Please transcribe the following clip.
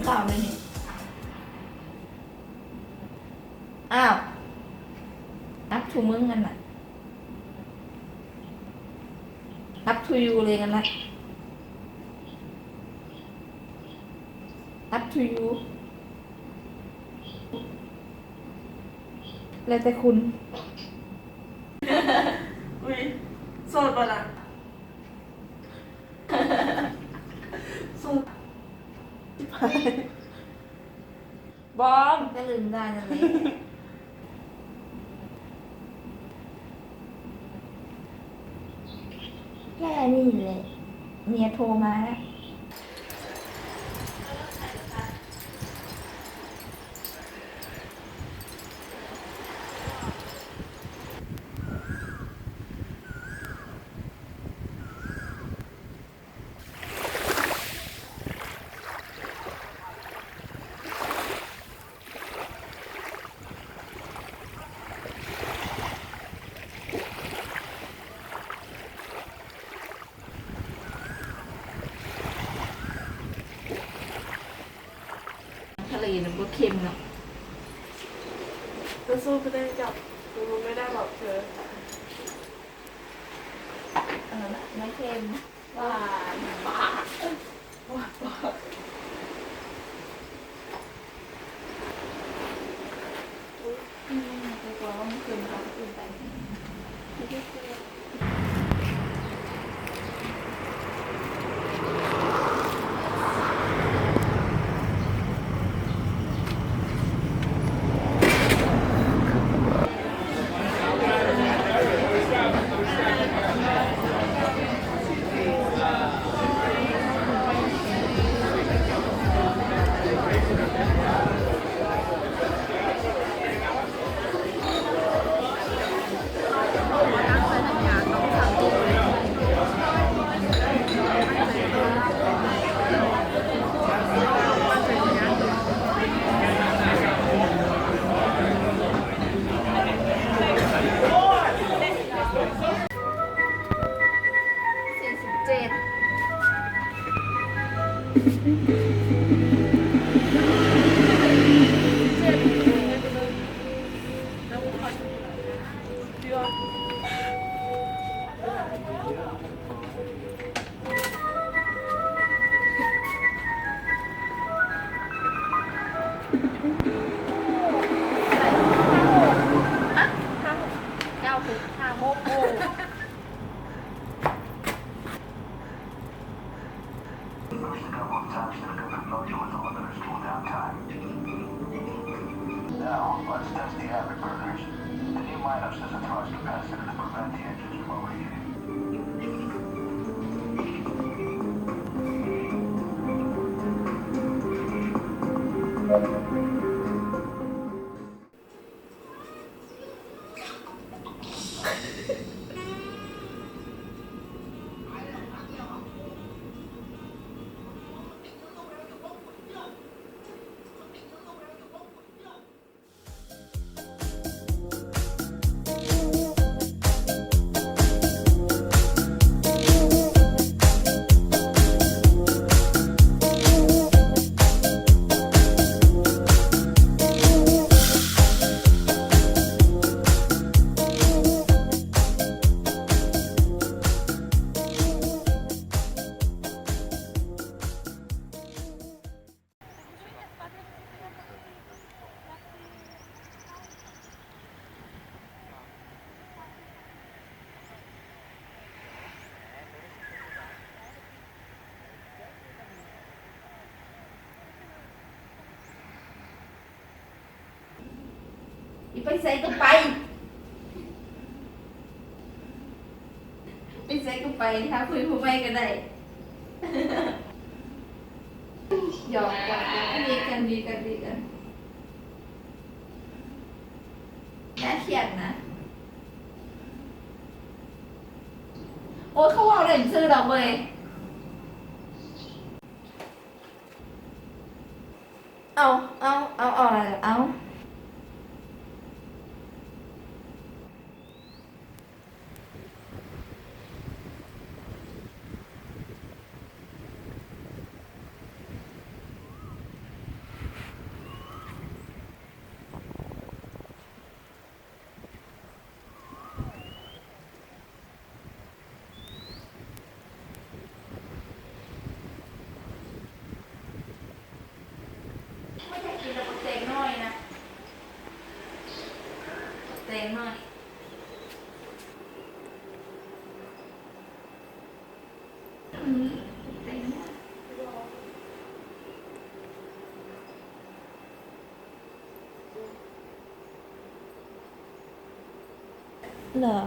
ข้าวเลยนี่อ้าวนับทูมึงกันน่ะนับทูยูเลยกันนะนับทูยูแล้วแต่คุณอุ้ยโสดปะล่ะโสดบอมก็ลืมได้นั่นเองแค่นี้เลยเมียโทรมาแล้วทะเลมันก็เค็มเนาะจะสู้ไม่ได้จับกูไม่ได้หรอกเธอไม่เค็มหวานหวานแต่กลัวว่ามันเค็มเราอื่นไปNow, let's test the average burners. The new Minos has a thrust capacitor to prevent the engines from overheating. điไปใส่ก็ไปไปใส่ก็ไปถ้าคุยผู้ไม่ก็ได้หยอกกันดีกันน่าเครียดนะโอ้ยเขาว่าเล่นซื้อดอกเว้ยเอาอะไรเอา งให้เต็งให้เหรอ